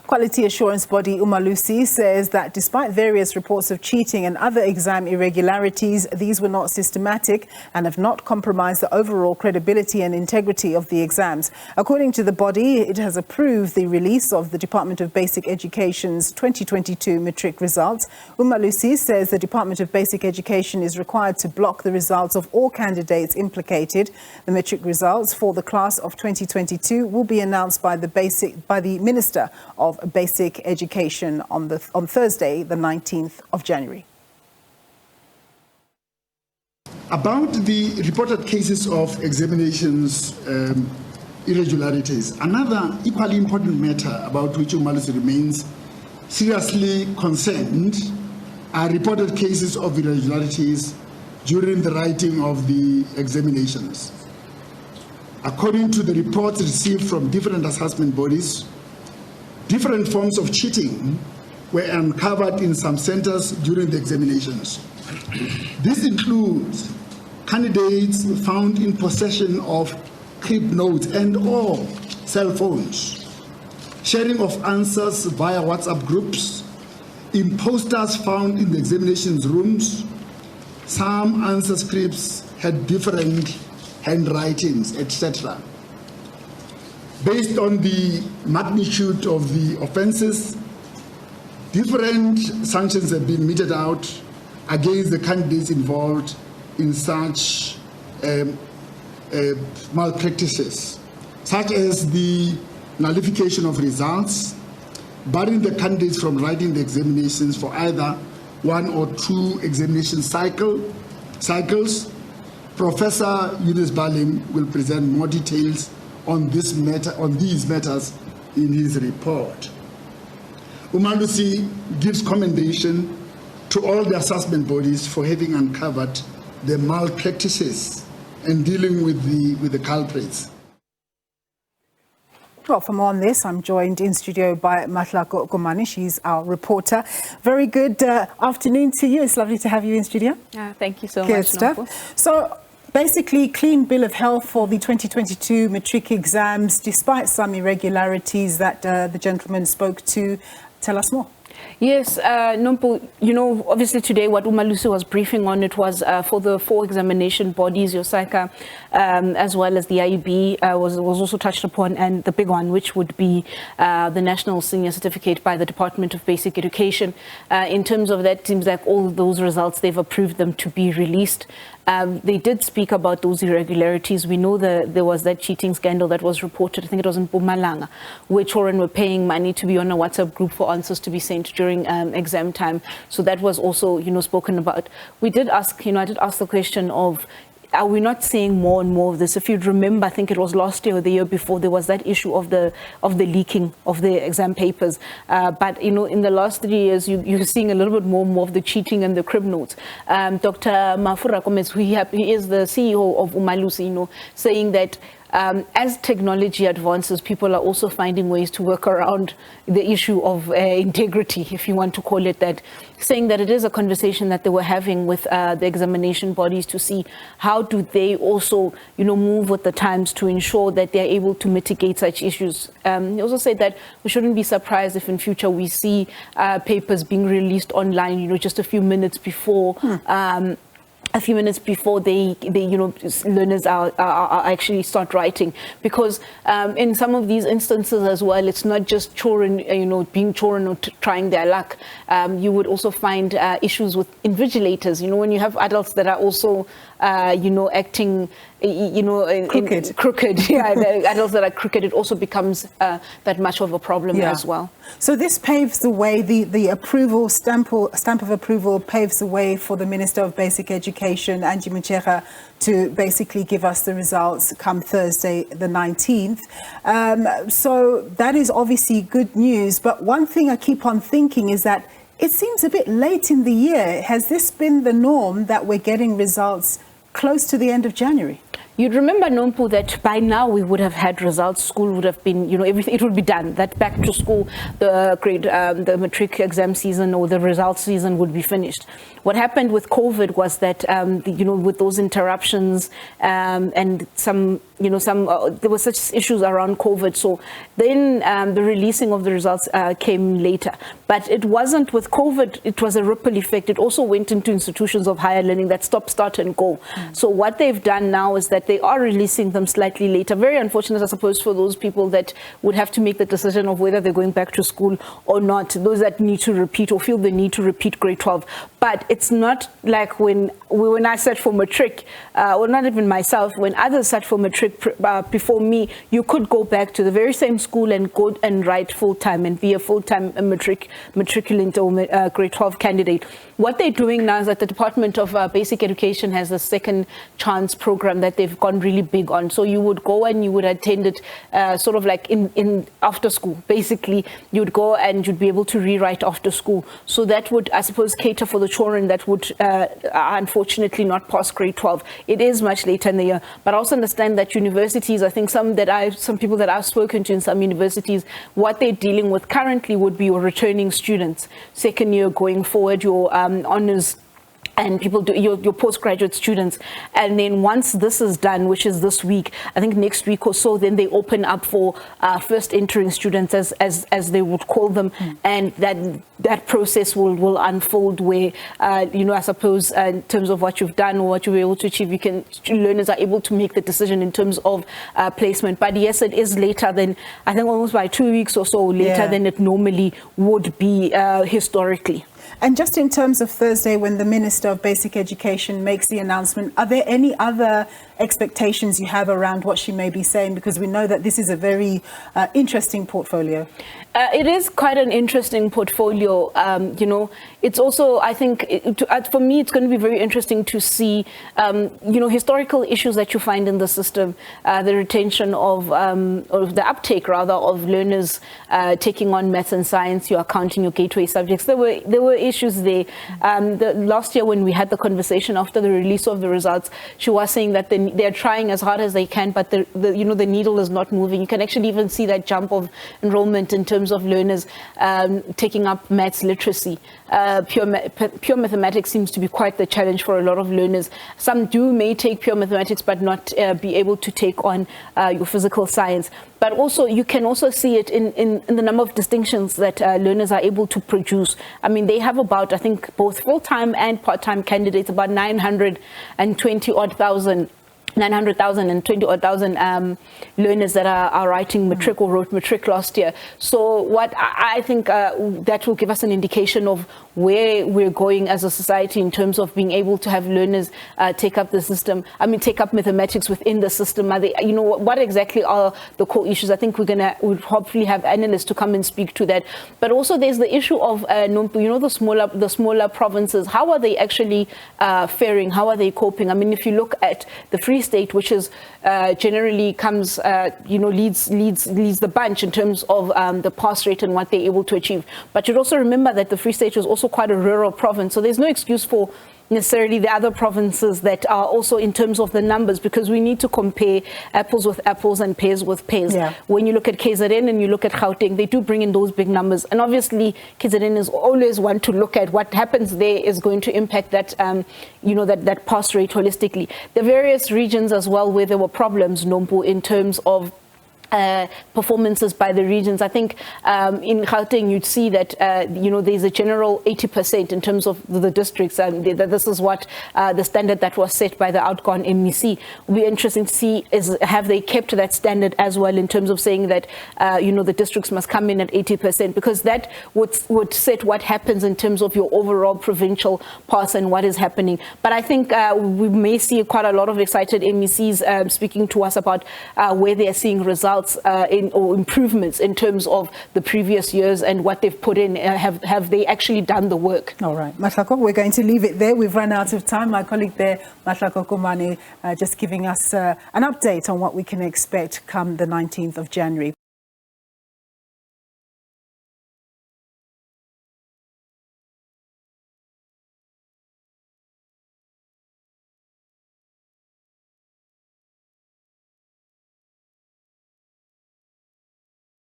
Quality assurance body Umalusi says that despite various reports of cheating and other exam irregularities, these were not systematic and have not compromised the overall credibility and integrity of the exams. According to the body, it has approved the release of the Department of Basic Education's 2022 Matric results. Umalusi says the Department of Basic Education is required to block the results of all candidates implicated. The Matric results for the class of 2022 will be announced by the Minister of Basic Education on Thursday, the 19th of January. About the reported cases of examinations irregularities, another equally important matter about which Umalusi remains seriously concerned are reported cases of irregularities during the writing of the examinations. According to the reports received from different assessment bodies, different forms of cheating were uncovered in some centers during the examinations. This includes candidates found in possession of crib notes and/or cell phones, sharing of answers via WhatsApp groups, imposters found in the examinations rooms. Some answer scripts had different handwritings, etc. Based on the magnitude of the offenses, different sanctions have been meted out against the candidates involved in such malpractices, such as the nullification of results, barring the candidates from writing the examinations for either one or two examination cycles. Professor Yunus Balim will present more details on these matters in his report. Umalusi gives commendation to all the assessment bodies for having uncovered the malpractices and dealing with the culprits. Well, for more on this, I'm joined in studio by Mahlako Komane. She's our reporter. Very good afternoon to you. It's lovely to have you in studio. Thank you so good much. Stuff. So, basically, clean bill of health for the 2022 Matric exams, despite some irregularities that the gentleman spoke to. Tell us more. Yes, Nompo, obviously today what Umalusi was briefing on, it was for the 4 examination bodies, Yosaka, as well as the IEB was also touched upon, and the big one, which would be the National Senior Certificate by the Department of Basic Education. In terms of that, it seems like all those results, they've approved them to be released. They did speak about those irregularities. We know that there was that cheating scandal that was reported, I think it was in Mpumalanga, where children were paying money to be on a WhatsApp group for answers to be sent during exam time. So that was also, spoken about. We did ask, I did ask the question of, are we not seeing more and more of this? If you'd remember, I think it was last year or the year before, there was that issue of the leaking of the exam papers. But in the last 3 years, you're seeing a little bit more of the cheating and the crib notes. Dr. Mahlako Komane, he is the CEO of Umalusi, saying that as technology advances, people are also finding ways to work around the issue of integrity, if you want to call it that, saying that it is a conversation that they were having with the examination bodies to see how do they also, move with the times to ensure that they're able to mitigate such issues. He also said that we shouldn't be surprised if in future we see papers being released online, just a few minutes before learners are actually start writing, because in some of these instances as well, it's not just children, being children or trying their luck. You would also find issues with invigilators. When you have adults that are also, acting, crooked. Yeah, adults that are crooked, it also becomes that much of a problem as well. So this paves the way. The approval stamp of approval paves the way for the Minister of Basic Education, Angie Motshekga, to basically give us the results come Thursday, the 19th. So that is obviously good news. But one thing I keep on thinking is that it seems a bit late in the year. Has this been the norm that we're getting results close to the end of January? You'd remember, Nompu, that by now we would have had results. School would have been, everything, it would be done. That back to school, the matric exam season or the results season would be finished. What happened with COVID was that, with those interruptions and there were such issues around COVID. So then the releasing of the results came later. But it wasn't with COVID, it was a ripple effect. It also went into institutions of higher learning that stop, start and go. So what they've done now is that they are releasing them slightly later. Very unfortunate, I suppose, for those people that would have to make the decision of whether they're going back to school or not, those that need to repeat or feel the need to repeat grade 12. But it's not like when I sat for matric, or not even myself, when others sat for matric before me, you could go back to the very same school and go and write full-time and be a full-time matriculant or grade 12 candidate. What they're doing now is that the Department of Basic Education has a second chance program that they've gone really big on. So you would go and you would attend it sort of like in after school. Basically, you'd go and you'd be able to rewrite after school. So that would, I suppose, cater for the children that would unfortunately not pass grade 12. It is much later in the year, but I also understand that universities, I think some people that I've spoken to in some universities, what they're dealing with currently would be your returning students, second year going forward, your honors, and people do your postgraduate students. And then once this is done, which is this week, I think next week or so, then they open up for first entering students, as they would call them, and that process will unfold where I suppose in terms of what you've done or what you'll be able to achieve, learners are able to make the decision in terms of placement. But yes, it is later than, I think almost by 2 weeks or so later than it normally would be historically. And just in terms of Thursday, when the Minister of Basic Education makes the announcement, are there any other expectations you have around what she may be saying? Because we know that this is a very interesting portfolio. It is quite an interesting portfolio. It's also, I think, for me, it's going to be very interesting to see, historical issues that you find in the system, the retention of the uptake, rather, of learners taking on maths and science, your accounting, your gateway subjects. There were issues there. Last year, when we had the conversation after the release of the results, she was saying that they're trying as hard as they can, but the needle is not moving. You can actually even see that jump of enrollment in terms of learners taking up maths literacy. Pure mathematics seems to be quite the challenge for a lot of learners. Some may take pure mathematics, but not be able to take on your physical science. But also, you can also see it in the number of distinctions that learners are able to produce. I mean, they have about, I think, both full-time and part-time candidates, about 920,000 learners that are writing matric or wrote matric last year. So what I think that will give us an indication of where we're going as a society in terms of being able to have learners take up the system. I mean, take up mathematics within the system. Are they, what exactly are the core issues? I think we'll hopefully have analysts to come and speak to that. But also there's the issue of the smaller provinces. How are they actually faring? How are they coping? I mean, if you look at the Free State, which is generally comes, leads the bunch in terms of the pass rate and what they're able to achieve. But you'd also remember that the Free State is also quite a rural province, so there's no excuse for necessarily the other provinces that are also in terms of the numbers, because we need to compare apples with apples and pears with pears. Yeah. When you look at KZN and you look at Gauteng, they do bring in those big numbers, and obviously KZN is always one to look at. What happens there is going to impact that that pass rate holistically. The various regions as well where there were problems, Nompu, in terms of performances by the regions. I think in Gauteng you'd see that there's a general 80% in terms of the districts, and this is what the standard that was set by the outgone MEC. Will be interesting to see have they kept that standard as well in terms of saying that the districts must come in at 80%, because that would set what happens in terms of your overall provincial pass and what is happening. But I think we may see quite a lot of excited MECs speaking to us about where they are seeing results or improvements in terms of the previous years and what they've put in. Have they actually done the work? All right, Mahlako, we're going to leave it there. We've run out of time. My colleague there, Mahlako Komane, just giving us an update on what we can expect come the 19th of January.